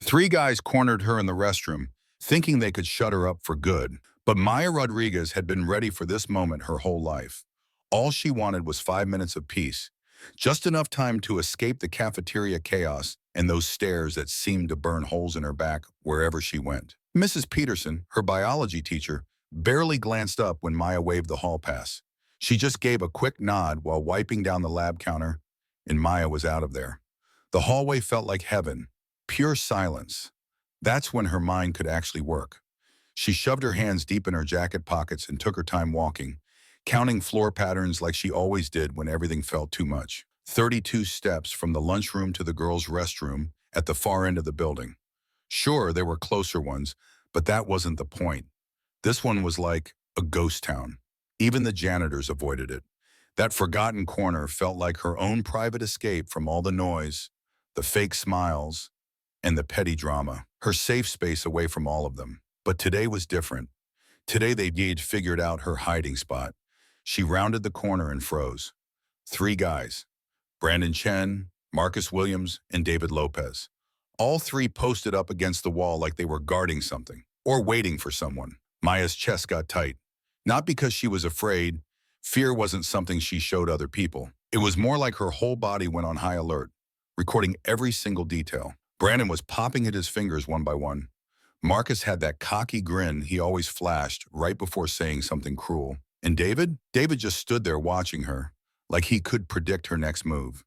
Three guys cornered her in the restroom, thinking they could shut her up for good. But Maya Rodriguez had been ready for this moment her whole life. All she wanted was 5 minutes of peace, just enough time to escape the cafeteria chaos and those stares that seemed to burn holes in her back wherever she went. Mrs. Peterson, her biology teacher, barely glanced up when Maya waved the hall pass. She just gave a quick nod while wiping down the lab counter, and Maya was out of there. The hallway felt like heaven, pure silence. That's when her mind could actually work. She shoved her hands deep in her jacket pockets and took her time walking, counting floor patterns like she always did when everything felt too much. 32 steps from the lunchroom to the girls' restroom at the far end of the building. Sure, there were closer ones, but that wasn't the point. This one was like a ghost town. Even the janitors avoided it. That forgotten corner felt like her own private escape from all the noise, the fake smiles, and the petty drama, her safe space away from all of them. But today was different. Today they'd figured out her hiding spot. She rounded the corner and froze. Three guys, Brandon Chen, Marcus Williams, and David Lopez. All three posted up against the wall like they were guarding something, or waiting for someone. Maya's chest got tight. Not because she was afraid. Fear wasn't something she showed other people. It was more like her whole body went on high alert, recording every single detail. Brandon was popping at his fingers one by one. Marcus had that cocky grin he always flashed right before saying something cruel. And David? David just stood there watching her, like he could predict her next move.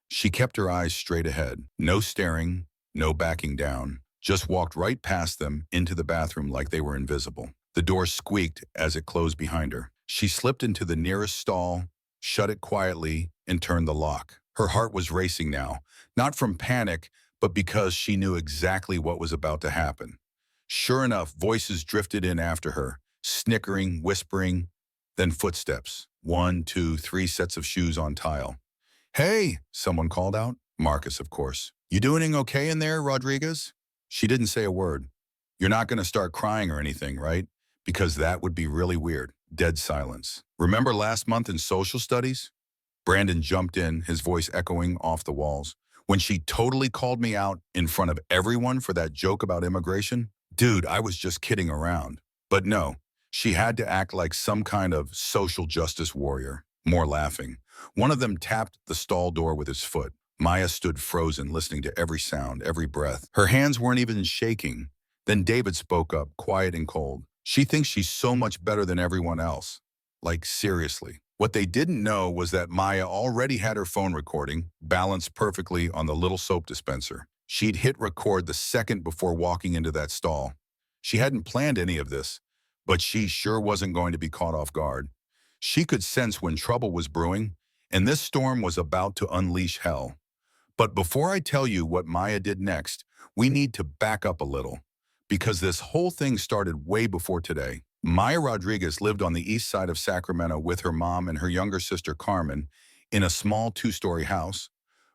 She kept her eyes straight ahead. No staring, no backing down. Just walked right past them into the bathroom like they were invisible. The door squeaked as it closed behind her. She slipped into the nearest stall, shut it quietly, and turned the lock. Her heart was racing now, not from panic, but because she knew exactly what was about to happen. Sure enough, voices drifted in after her, snickering, whispering, then footsteps. 1, 2, 3 sets of shoes on tile. "Hey," someone called out. Marcus, of course. "You doing okay in there, Rodriguez?" She didn't say a word. "You're not going to start crying or anything, right? Because that would be really weird." Dead silence. "Remember last month in social studies?" Brandon jumped in, his voice echoing off the walls. "When she totally called me out in front of everyone for that joke about immigration? Dude, I was just kidding around." But no, she had to act like some kind of social justice warrior. More laughing. One of them tapped the stall door with his foot. Maya stood frozen, listening to every sound, every breath. Her hands weren't even shaking. Then David spoke up, quiet and cold. "She thinks she's so much better than everyone else." Like, seriously. What they didn't know was that Maya already had her phone recording, balanced perfectly on the little soap dispenser. She'd hit record the second before walking into that stall. She hadn't planned any of this, but she sure wasn't going to be caught off guard. She could sense when trouble was brewing, and this storm was about to unleash hell. But before I tell you what Maya did next, we need to back up a little, because this whole thing started way before today. Maya Rodriguez lived on the east side of Sacramento with her mom and her younger sister Carmen in a small 2-story house.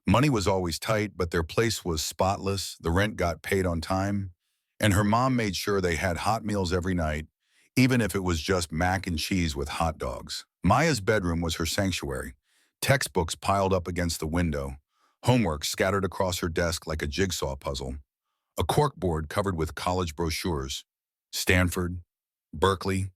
Money was always tight, but their place was spotless, the rent got paid on time, and her mom made sure they had hot meals every night, even if it was just mac and cheese with hot dogs. Maya's bedroom was her sanctuary. Textbooks piled up against the window, homework scattered across her desk like a jigsaw puzzle, a corkboard covered with college brochures, Stanford, Berkeley,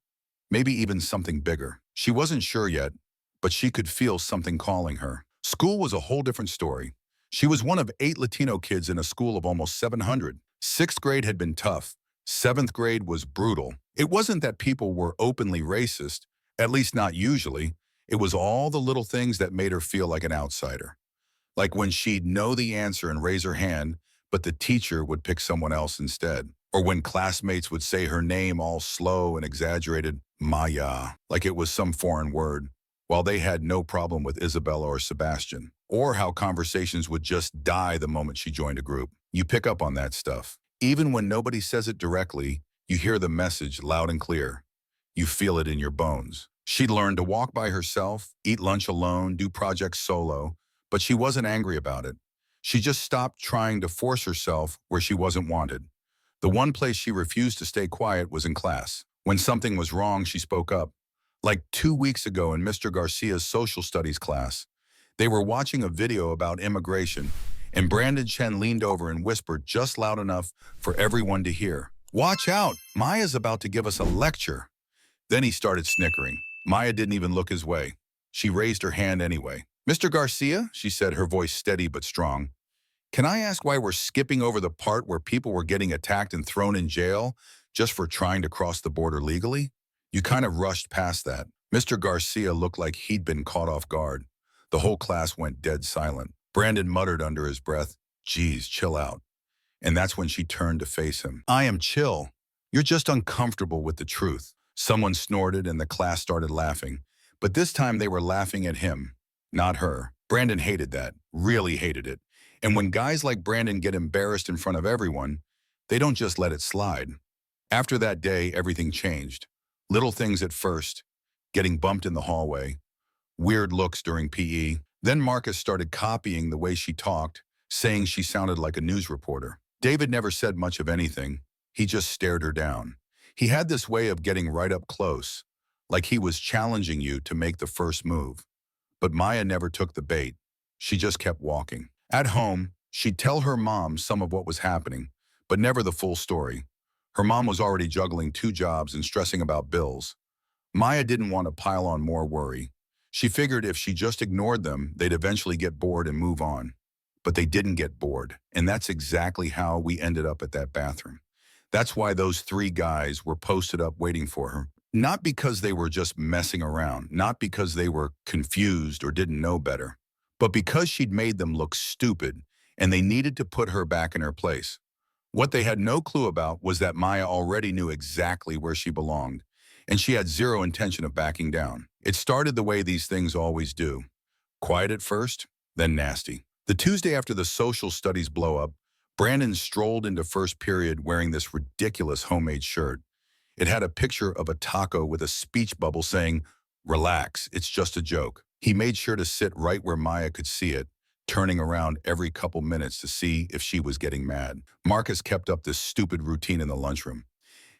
maybe even something bigger. She wasn't sure yet, but she could feel something calling her. School was a whole different story. She was one of 8 Latino kids in a school of almost 700. 6th grade had been tough. 7th grade was brutal. It wasn't that people were openly racist, at least not usually. It was all the little things that made her feel like an outsider. Like when she'd know the answer and raise her hand, but the teacher would pick someone else instead. Or when classmates would say her name all slow and exaggerated, Maya, like it was some foreign word, while they had no problem with Isabella or Sebastian. Or how conversations would just die the moment she joined a group. You pick up on that stuff. Even when nobody says it directly, you hear the message loud and clear. You feel it in your bones. She'd learned to walk by herself, eat lunch alone, do projects solo, but she wasn't angry about it. She just stopped trying to force herself where she wasn't wanted. The one place she refused to stay quiet was in class. When something was wrong, she spoke up. Like 2 weeks ago in Mr. Garcia's social studies class, they were watching a video about immigration, And Brandon Chen leaned over and whispered just loud enough for everyone to hear. "Watch out, Maya's about to give us a lecture." Then he started snickering. Maya didn't even look his way. She raised her hand anyway. "Mr. Garcia," she said, her voice steady but strong, "can I ask why we're skipping over the part where people were getting attacked and thrown in jail just for trying to cross the border legally? You kind of rushed past that." Mr. Garcia looked like he'd been caught off guard. The whole class went dead silent. Brandon muttered under his breath, "Geez, chill out." And that's when she turned to face him. "I am chill. You're just uncomfortable with the truth." Someone snorted and the class started laughing. But this time they were laughing at him, not her. Brandon hated that, really hated it. And when guys like Brandon get embarrassed in front of everyone, they don't just let it slide. After that day, everything changed. Little things at first, getting bumped in the hallway, weird looks during PE. Then Marcus started copying the way she talked, saying she sounded like a news reporter. David never said much of anything. He just stared her down. He had this way of getting right up close, like he was challenging you to make the first move. But Maya never took the bait. She just kept walking. At home, she'd tell her mom some of what was happening, but never the full story. Her mom was already juggling 2 jobs and stressing about bills. Maya didn't want to pile on more worry. She figured if she just ignored them, they'd eventually get bored and move on. But they didn't get bored, and that's exactly how we ended up at that bathroom. That's why those 3 guys were posted up waiting for her. Not because they were just messing around, not because they were confused or didn't know better, but because she'd made them look stupid and they needed to put her back in her place. What they had no clue about was that Maya already knew exactly where she belonged, and she had zero intention of backing down. It started the way these things always do. Quiet at first, then nasty. The Tuesday after the social studies blow-up, Brandon strolled into first period wearing this ridiculous homemade shirt. It had a picture of a taco with a speech bubble saying, "Relax, it's just a joke." He made sure to sit right where Maya could see it, turning around every couple minutes to see if she was getting mad. Marcus kept up this stupid routine in the lunchroom.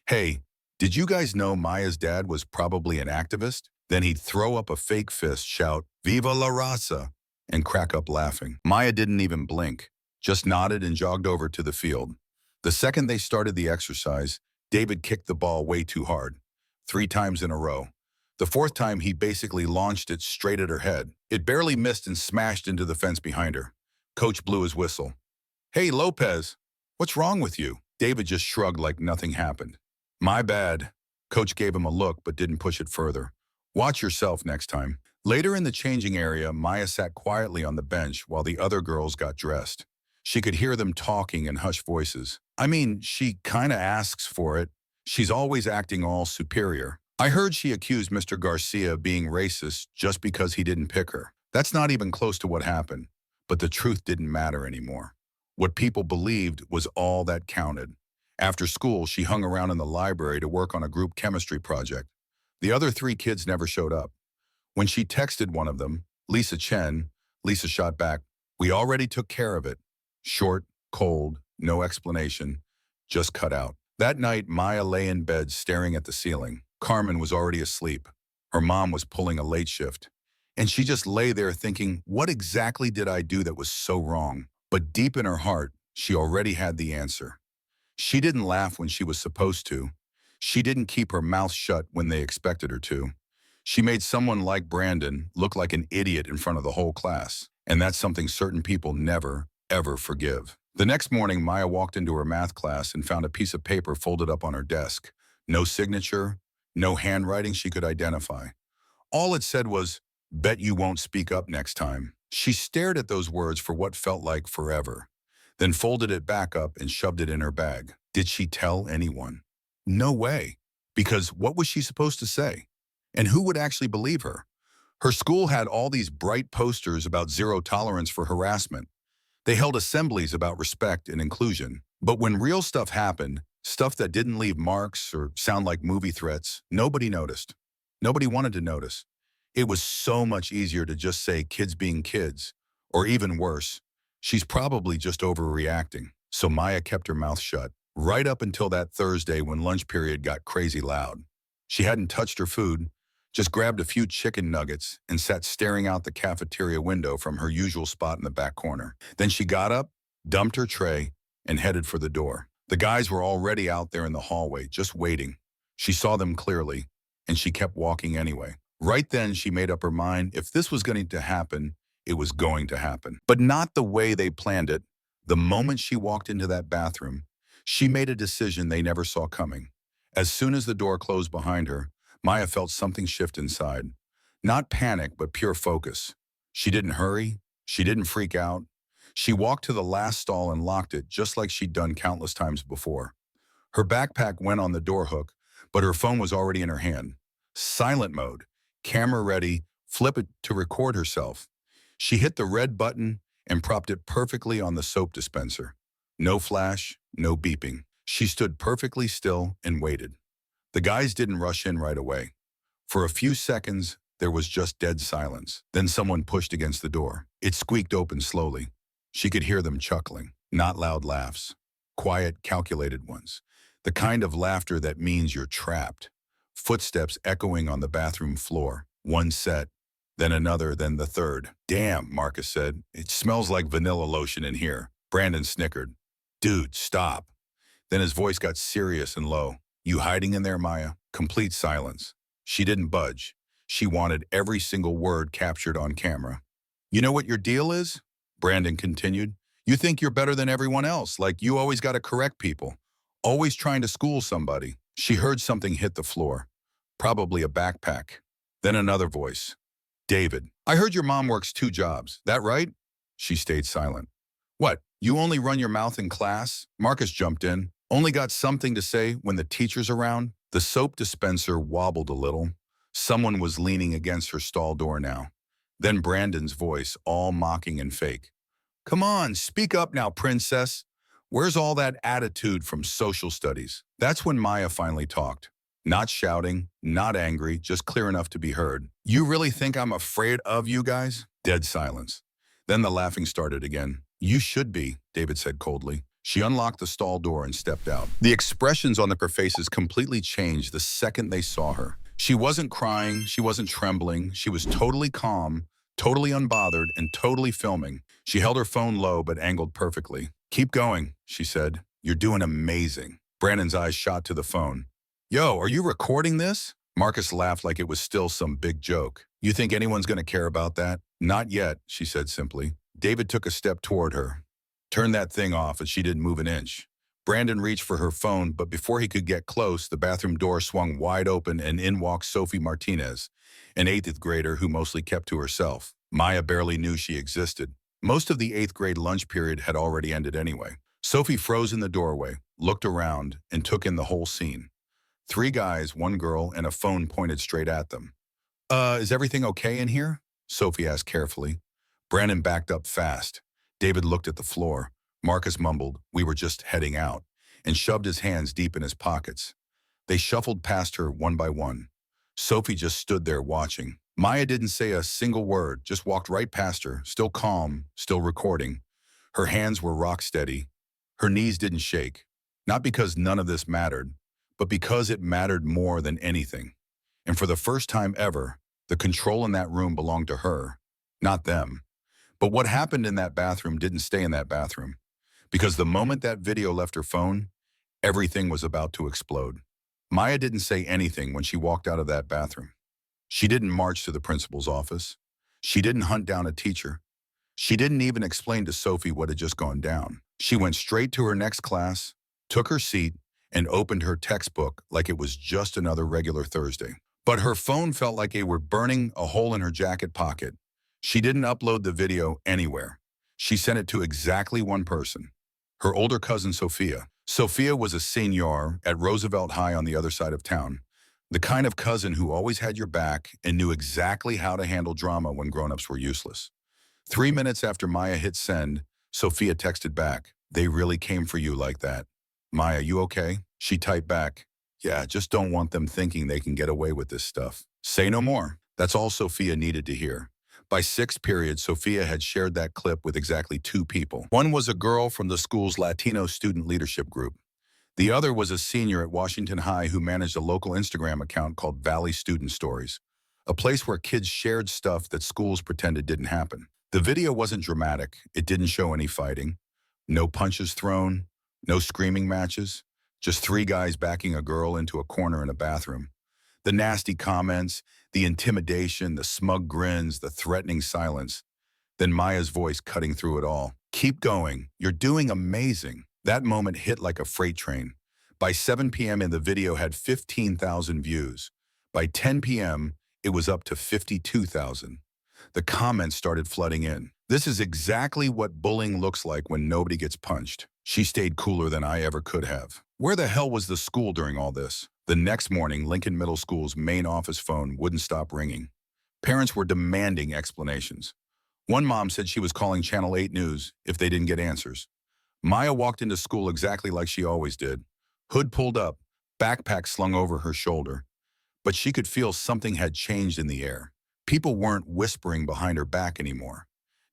"Hey, did you guys know Maya's dad was probably an activist?" Then he'd throw up a fake fist, shout, "Viva la raza," and crack up laughing. Maya didn't even blink, just nodded and jogged over to the field. The second they started the exercise, David kicked the ball way too hard, 3 times in a row. The 4th time, he basically launched it straight at her head. It barely missed and smashed into the fence behind her. Coach blew his whistle. "Hey, Lopez, what's wrong with you?" David just shrugged like nothing happened. "My bad." Coach gave him a look but didn't push it further. "Watch yourself next time." Later in the changing area, Maya sat quietly on the bench while the other girls got dressed. She could hear them talking in hushed voices. I mean, she kinda asks for it. She's always acting all superior. "I heard she accused Mr. Garcia of being racist just because he didn't pick her." That's not even close to what happened, but the truth didn't matter anymore. What people believed was all that counted. After school, she hung around in the library to work on a group chemistry project. The other 3 kids never showed up. When she texted one of them, Lisa Chen, Lisa shot back, "We already took care of it." Short, cold, no explanation, just cut out. That night, Maya lay in bed staring at the ceiling. Carmen was already asleep. Her mom was pulling a late shift. And she just lay there thinking, what exactly did I do that was so wrong? But deep in her heart, she already had the answer. She didn't laugh when she was supposed to. She didn't keep her mouth shut when they expected her to. She made someone like Brandon look like an idiot in front of the whole class. And that's something certain people never, ever forgive. The next morning, Maya walked into her math class and found a piece of paper folded up on her desk. No signature, no handwriting she could identify. All it said was, "Bet you won't speak up next time." She stared at those words for what felt like forever, then folded it back up and shoved it in her bag. Did she tell anyone? No way. Because what was she supposed to say? And who would actually believe her? Her school had all these bright posters about zero tolerance for harassment. They held assemblies about respect and inclusion. But when real stuff happened, stuff that didn't leave marks or sound like movie threats, nobody noticed. Nobody wanted to notice. It was so much easier to just say kids being kids, or even worse, she's probably just overreacting. So Maya kept her mouth shut, right up until that Thursday when lunch period got crazy loud. She hadn't touched her food, just grabbed a few chicken nuggets and sat staring out the cafeteria window from her usual spot in the back corner. Then she got up, dumped her tray, and headed for the door. The guys were already out there in the hallway, just waiting. She saw them clearly, and she kept walking anyway. Right then, she made up her mind if this was going to happen, it was going to happen. But not the way they planned it. The moment she walked into that bathroom, she made a decision they never saw coming. As soon as the door closed behind her, Maya felt something shift inside. Not panic, but pure focus. She didn't hurry. She didn't freak out. She walked to the last stall and locked it, just like she'd done countless times before. Her backpack went on the door hook, but her phone was already in her hand. Silent mode, camera ready, flip it to record herself. She hit the red button and propped it perfectly on the soap dispenser. No flash, no beeping. She stood perfectly still and waited. The guys didn't rush in right away. For a few seconds, there was just dead silence. Then someone pushed against the door. It squeaked open slowly. She could hear them chuckling, not loud laughs. Quiet, calculated ones. The kind of laughter that means you're trapped. Footsteps echoing on the bathroom floor. One set, then another, then the third. "Damn," Marcus said. "It smells like vanilla lotion in here." Brandon snickered. "Dude, stop." Then his voice got serious and low. "You hiding in there, Maya?" Complete silence. She didn't budge. She wanted every single word captured on camera. "You know what your deal is?" Brandon continued. "You think you're better than everyone else, like you always got to correct people. Always trying to school somebody." She heard something hit the floor. Probably a backpack. Then another voice. "David, I heard your mom works 2 jobs. That right?" She stayed silent. "What, you only run your mouth in class?" Marcus jumped in. "Only got something to say when the teacher's around?" The soap dispenser wobbled a little. Someone was leaning against her stall door now. Then Brandon's voice, all mocking and fake. "Come on, speak up now, princess. Where's all that attitude from social studies?" That's when Maya finally talked. Not shouting, not angry, just clear enough to be heard. "You really think I'm afraid of you guys?" Dead silence. Then the laughing started again. "You should be," David said coldly. She unlocked the stall door and stepped out. The expressions on their faces completely changed the second they saw her. She wasn't crying, she wasn't trembling, she was totally calm, totally unbothered, and totally filming. She held her phone low but angled perfectly. "Keep going," she said. "You're doing amazing." Brandon's eyes shot to the phone. "Yo, are you recording this?" Marcus laughed like it was still some big joke. "You think anyone's going to care about that?" "Not yet," she said simply. David took a step toward her. "Turn that thing off," and she didn't move an inch. Brandon reached for her phone, but before he could get close, the bathroom door swung wide open and in walked Sophie Martinez, an 8th grader who mostly kept to herself. Maya barely knew she existed. Most of the 8th grade lunch period had already ended anyway. Sophie froze in the doorway, looked around, and took in the whole scene. 3 guys, 1 girl, and a phone pointed straight at them. Is everything okay in here?" Sophie asked carefully. Brandon backed up fast. David looked at the floor. Marcus mumbled, "We were just heading out," and shoved his hands deep in his pockets. They shuffled past her one by one. Sophie just stood there watching. Maya didn't say a single word, just walked right past her, still calm, still recording. Her hands were rock steady. Her knees didn't shake. Not because none of this mattered, but because it mattered more than anything. And for the first time ever, the control in that room belonged to her, not them. But what happened in that bathroom didn't stay in that bathroom. Because the moment that video left her phone, everything was about to explode. Maya didn't say anything when she walked out of that bathroom. She didn't march to the principal's office. She didn't hunt down a teacher. She didn't even explain to Sophie what had just gone down. She went straight to her next class, took her seat, and opened her textbook like it was just another regular Thursday. But her phone felt like it were burning a hole in her jacket pocket. She didn't upload the video anywhere. She sent it to exactly one person, her older cousin Sophia. Sophia was a senior at Roosevelt High on the other side of town, the kind of cousin who always had your back and knew exactly how to handle drama when grown-ups were useless. 3 minutes after Maya hit send, Sophia texted back, "They really came for you like that. Maya, you okay?" She typed back, "Yeah, just don't want them thinking they can get away with this stuff. Say no more." That's all Sophia needed to hear. By 6th period, Sophia had shared that clip with exactly 2 people. One was a girl from the school's Latino student leadership group. The other was a senior at Washington High who managed a local Instagram account called Valley Student Stories. a place where kids shared stuff that schools pretended didn't happen. The video wasn't dramatic. It didn't show any fighting. No punches thrown, no screaming matches, just three guys backing a girl into a corner in a bathroom. The nasty comments, the intimidation, the smug grins, the threatening silence. Then Maya's voice cutting through it all. Keep going. You're doing amazing. That moment hit like a freight train. By 7 p.m. the video had 15,000 views. By 10 p.m., it was up to 52,000. The comments started flooding in. This is exactly what bullying looks like when nobody gets punched. She stayed cooler than I ever could have. Where the hell was the school during all this? The next morning, Lincoln Middle School's main office phone wouldn't stop ringing. Parents were demanding explanations. One mom said she was calling Channel 8 News if they didn't get answers. Maya walked into school exactly like she always did. Hood pulled up, backpack slung over her shoulder. But she could feel something had changed in the air. People weren't whispering behind her back anymore.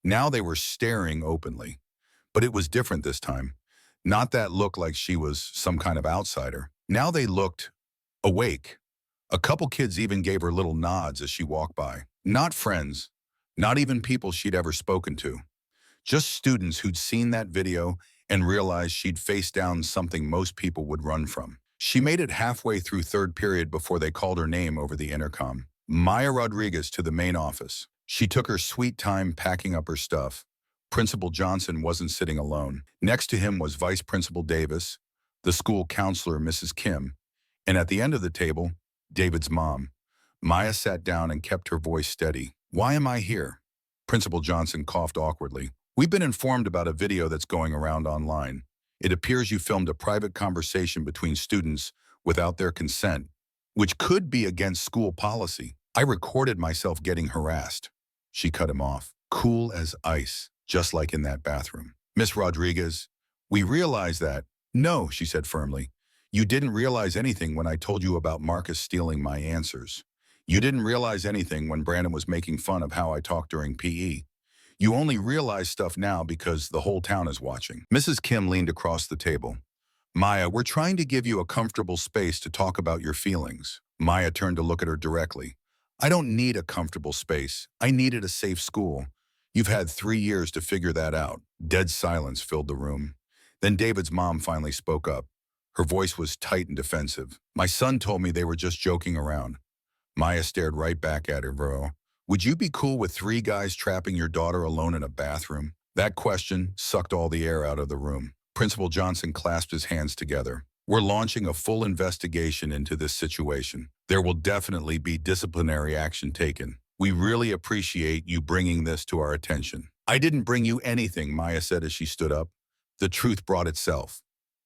Now they were staring openly. But it was different this time. Not that look like she was some kind of outsider. Now they looked awake. A couple kids even gave her little nods as she walked by. Not friends, not even people she'd ever spoken to. Just students who'd seen that video and realized she'd faced down something most people would run from. She made it halfway through third period before they called her name over the intercom. Maya Rodriguez to the main office. She took her sweet time packing up her stuff. Principal Johnson wasn't sitting alone. Next to him was Vice Principal Davis, the school counselor, Mrs. Kim, and at the end of the table, David's mom. Maya sat down and kept her voice steady. Why am I here? Principal Johnson coughed awkwardly. We've been informed about a video that's going around online. It appears you filmed a private conversation between students without their consent, which could be against school policy. I recorded myself getting harassed. She cut him off, cool as ice, just like in that bathroom. Miss Rodriguez, we realize that. No, she said firmly. You didn't realize anything when I told you about Marcus stealing my answers. You didn't realize anything when Brandon was making fun of how I talked during PE. You only realize stuff now because the whole town is watching. Mrs. Kim leaned across the table. Maya, we're trying to give you a comfortable space to talk about your feelings. Maya turned to look at her directly. I don't need a comfortable space. I needed a safe school. You've had 3 years to figure that out. Dead silence filled the room. Then David's mom finally spoke up. Her voice was tight and defensive. My son told me they were just joking around. Maya stared right back at her, bro. Would you be cool with 3 guys trapping your daughter alone in a bathroom? That question sucked all the air out of the room. Principal Johnson clasped his hands together. We're launching a full investigation into this situation. There will definitely be disciplinary action taken. We really appreciate you bringing this to our attention. I didn't bring you anything, Maya said as she stood up. The truth brought itself.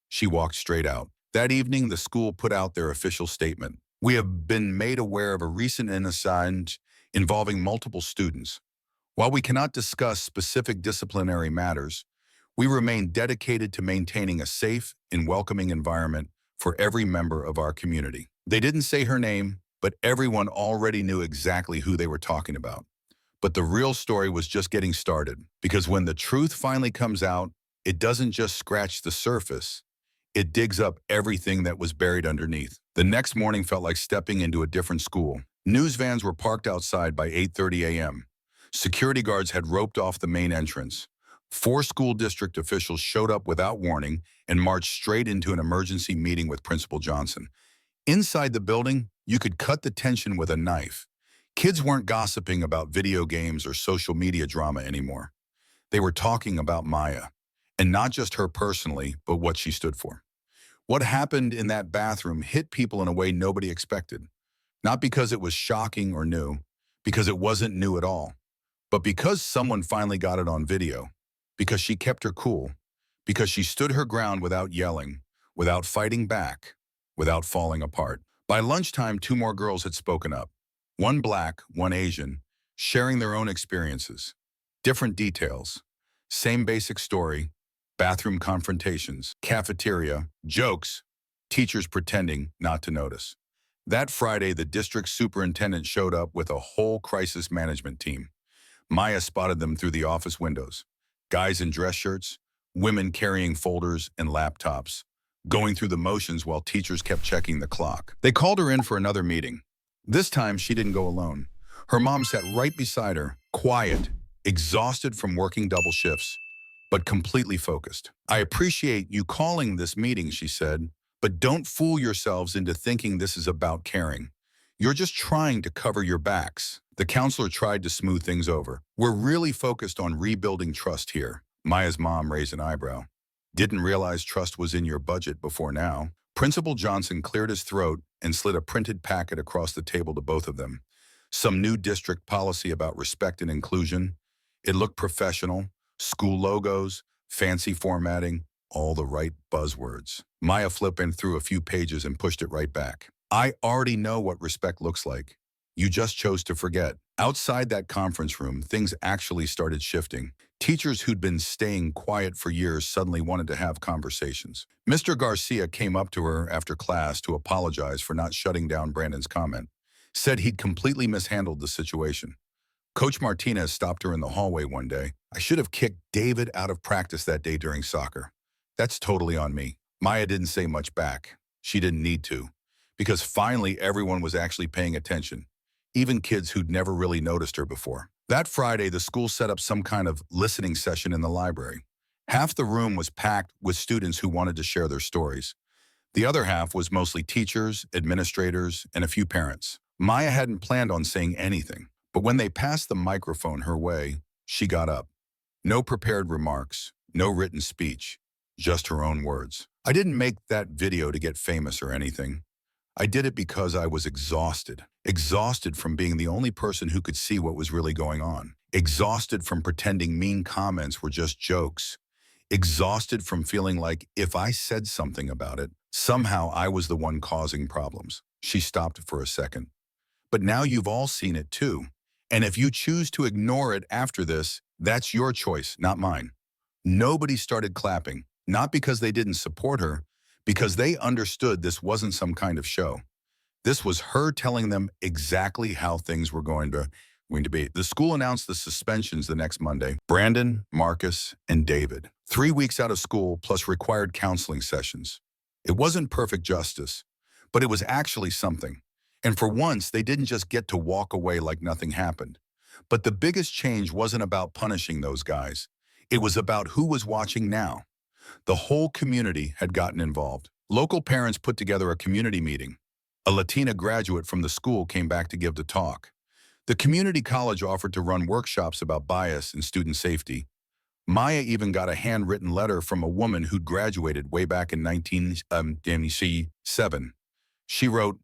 She walked straight out. That evening, the school put out their official statement. We have been made aware of a recent incident involving multiple students. While we cannot discuss specific disciplinary matters, we remain dedicated to maintaining a safe and welcoming environment for every member of our community. They didn't say her name, but everyone already knew exactly who they were talking about. But the real story was just getting started, because when the truth finally comes out, it doesn't just scratch the surface, it digs up everything that was buried underneath. The next morning felt like stepping into a different school. News vans were parked outside by 8:30 a.m. Security guards had roped off the main entrance. 4 school district officials showed up without warning and marched straight into an emergency meeting with Principal Johnson. Inside the building, you could cut the tension with a knife. Kids weren't gossiping about video games or social media drama anymore. They were talking about Maya, and not just her personally, but what she stood for. What happened in that bathroom hit people in a way nobody expected. Not because it was shocking or new, because it wasn't new at all, but because someone finally got it on video, because she kept her cool, because she stood her ground without yelling, without fighting back, without falling apart. By lunchtime, 2 more girls had spoken up. One black, one Asian, sharing their own experiences. Different details. Same basic story. Bathroom confrontations, cafeteria, jokes, teachers pretending not to notice. That Friday, the district superintendent showed up with a whole crisis management team. Maya spotted them through the office windows. Guys in dress shirts, women carrying folders and laptops, going through the motions while teachers kept checking the clock. They called her in for another meeting. This time, she didn't go alone. Her mom sat right beside her, quiet, exhausted from working double shifts, but completely focused. "I appreciate you calling this meeting," she said, "but don't fool yourselves into thinking this is about caring. You're just trying to cover your backs." The counselor tried to smooth things over. "We're really focused on rebuilding trust here." Maya's mom raised an eyebrow. "Didn't realize trust was in your budget before now." Principal Johnson cleared his throat and slid a printed packet across the table to both of them. Some new district policy about respect and inclusion. It looked professional. School logos, fancy formatting, all the right buzzwords. Maya flipped through a few pages and pushed it right back. "I already know what respect looks like. You just chose to forget." Outside that conference room, things actually started shifting. Teachers who'd been staying quiet for years suddenly wanted to have conversations. Mr. Garcia came up to her after class to apologize for not shutting down Brandon's comment. Said he'd completely mishandled the situation. Coach Martinez stopped her in the hallway one day. "I should have kicked David out of practice that day during soccer. That's totally on me." Maya didn't say much back. She didn't need to, because finally everyone was actually paying attention, even kids who'd never really noticed her before. That Friday, the school set up some kind of listening session in the library. Half the room was packed with students who wanted to share their stories. The other half was mostly teachers, administrators, and a few parents. Maya hadn't planned on saying anything, but when they passed the microphone her way, she got up. No prepared remarks, no written speech, just her own words. "I didn't make that video to get famous or anything. I did it because I was exhausted. Exhausted from being the only person who could see what was really going on. Exhausted from pretending mean comments were just jokes. Exhausted from feeling like if I said something about it, somehow I was the one causing problems." She stopped for a second. "But now you've all seen it too. And if you choose to ignore it after this, that's your choice, not mine." Nobody started clapping, not because they didn't support her, because they understood this wasn't some kind of show. This was her telling them exactly how things were going to be. The school announced the suspensions the next Monday. Brandon, Marcus, and David. 3 weeks out of school plus required counseling sessions. It wasn't perfect justice, but it was actually something. And for once, they didn't just get to walk away like nothing happened. But the biggest change wasn't about punishing those guys. It was about who was watching now. The whole community had gotten involved. Local parents put together a community meeting. A Latina graduate from the school came back to give the talk. The community college offered to run workshops about bias and student safety. Maya even got a handwritten letter from a woman who'd graduated way back in 1977. She wrote,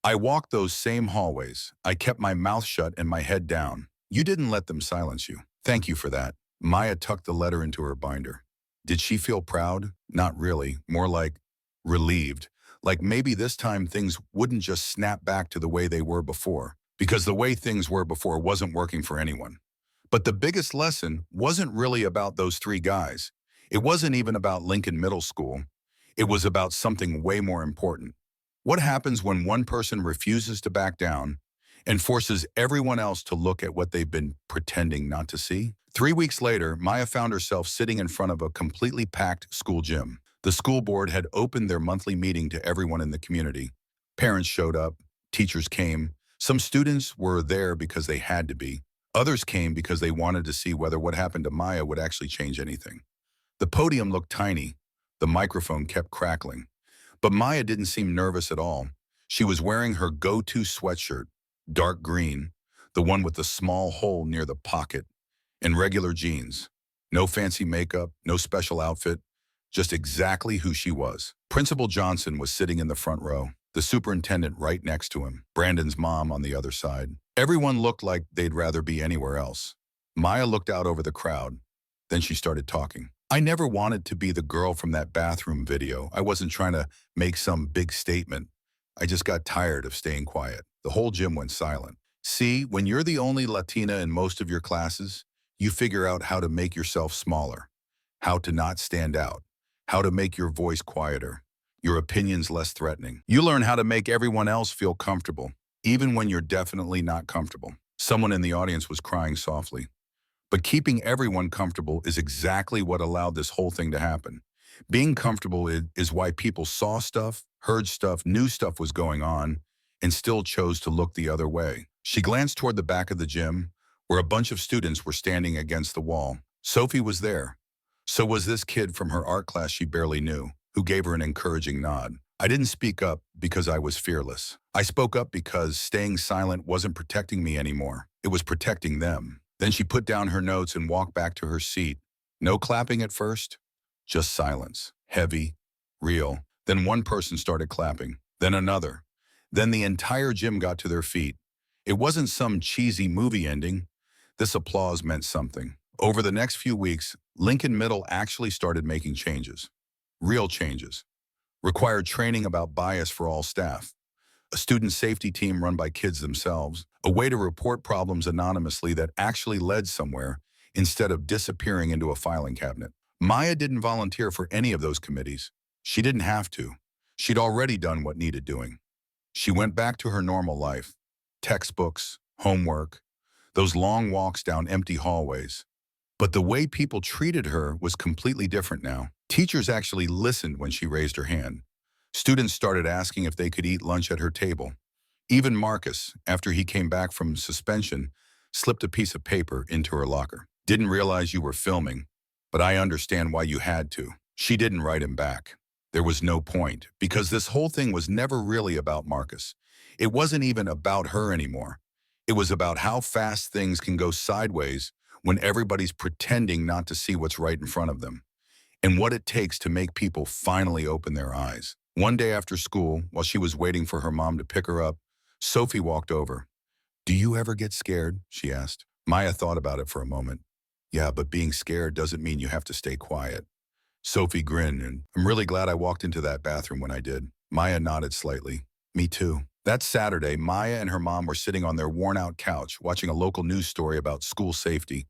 "I walked those same hallways. I kept my mouth shut and my head down. You didn't let them silence you. Thank you for that." Maya tucked the letter into her binder. Did she feel proud? Not really. More like relieved. Like maybe this time things wouldn't just snap back to the way they were before, because the way things were before wasn't working for anyone. But the biggest lesson wasn't really about those three guys. It wasn't even about Lincoln Middle School. It was about something way more important. What happens when one person refuses to back down and forces everyone else to look at what they've been pretending not to see? 3 weeks later, Maya found herself sitting in front of a completely packed school gym. The school board had opened their monthly meeting to everyone in the community. Parents showed up, teachers came. Some students were there because they had to be. Others came because they wanted to see whether what happened to Maya would actually change anything. The podium looked tiny. The microphone kept crackling. But Maya didn't seem nervous at all. She was wearing her go-to sweatshirt, dark green, the one with the small hole near the pocket, and regular jeans. No fancy makeup, no special outfit, just exactly who she was. Principal Johnson was sitting in the front row, the superintendent right next to him, Brandon's mom on the other side. Everyone looked like they'd rather be anywhere else. Maya looked out over the crowd. Then she started talking. "I never wanted to be the girl from that bathroom video. I wasn't trying to make some big statement. I just got tired of staying quiet." The whole gym went silent. "See, when you're the only Latina in most of your classes, you figure out how to make yourself smaller, how to not stand out, how to make your voice quieter, your opinions less threatening. You learn how to make everyone else feel comfortable, even when you're definitely not comfortable." Someone in the audience was crying softly. But keeping everyone comfortable is exactly what allowed this whole thing to happen. Being comfortable is why people saw stuff, heard stuff, knew stuff was going on, and still chose to look the other way. She glanced toward the back of the gym, where a bunch of students were standing against the wall. Sophie was there. So was this kid from her art class she barely knew, who gave her an encouraging nod. I didn't speak up because I was fearless. I spoke up because staying silent wasn't protecting me anymore. It was protecting them. Then she put down her notes and walked back to her seat. No clapping at first, just silence. Heavy, real. Then one person started clapping, then another. Then the entire gym got to their feet. It wasn't some cheesy movie ending. This applause meant something. Over the next few weeks, Lincoln Middle actually started making changes. Real changes. Required training about bias for all staff. A student safety team run by kids themselves. A way to report problems anonymously that actually led somewhere instead of disappearing into a filing cabinet. Maya didn't volunteer for any of those committees. She didn't have to. She'd already done what needed doing. She went back to her normal life. Textbooks, homework, those long walks down empty hallways. But the way people treated her was completely different now. Teachers actually listened when she raised her hand. Students started asking if they could eat lunch at her table. Even Marcus, after he came back from suspension, slipped a piece of paper into her locker. Didn't realize you were filming, but I understand why you had to. She didn't write him back. There was no point, because this whole thing was never really about Marcus. It wasn't even about her anymore. It was about how fast things can go sideways when everybody's pretending not to see what's right in front of them, and what it takes to make people finally open their eyes. One day after school, while she was waiting for her mom to pick her up, Sophie walked over. "Do you ever get scared?" she asked. Maya thought about it for a moment. "Yeah, but being scared doesn't mean you have to stay quiet." Sophie grinned, and "I'm really glad I walked into that bathroom when I did." Maya nodded slightly. "Me too." That Saturday, Maya and her mom were sitting on their worn-out couch watching a local news story about school safety.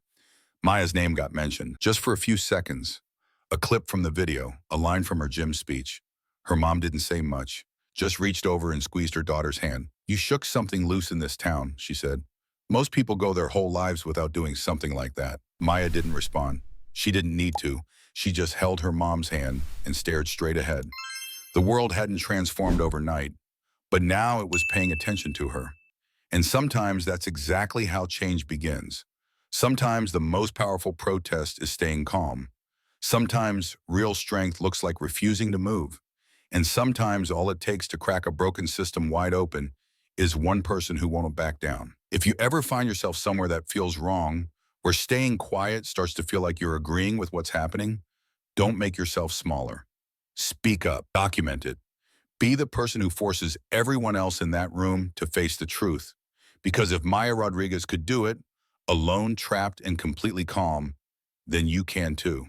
Maya's name got mentioned, just for a few seconds. A clip from the video, a line from her gym speech. Her mom didn't say much, just reached over and squeezed her daughter's hand. "You shook something loose in this town," she said. "Most people go their whole lives without doing something like that." Maya didn't respond. She didn't need to. She just held her mom's hand and stared straight ahead. The world hadn't transformed overnight, but now it was paying attention to her. And sometimes that's exactly how change begins. Sometimes the most powerful protest is staying calm. Sometimes real strength looks like refusing to move. And sometimes all it takes to crack a broken system wide open is one person who won't back down. If you ever find yourself somewhere that feels wrong, where staying quiet starts to feel like you're agreeing with what's happening, don't make yourself smaller. Speak up, document it. Be the person who forces everyone else in that room to face the truth. Because if Maya Rodriguez could do it, alone, trapped, and completely calm, then you can too.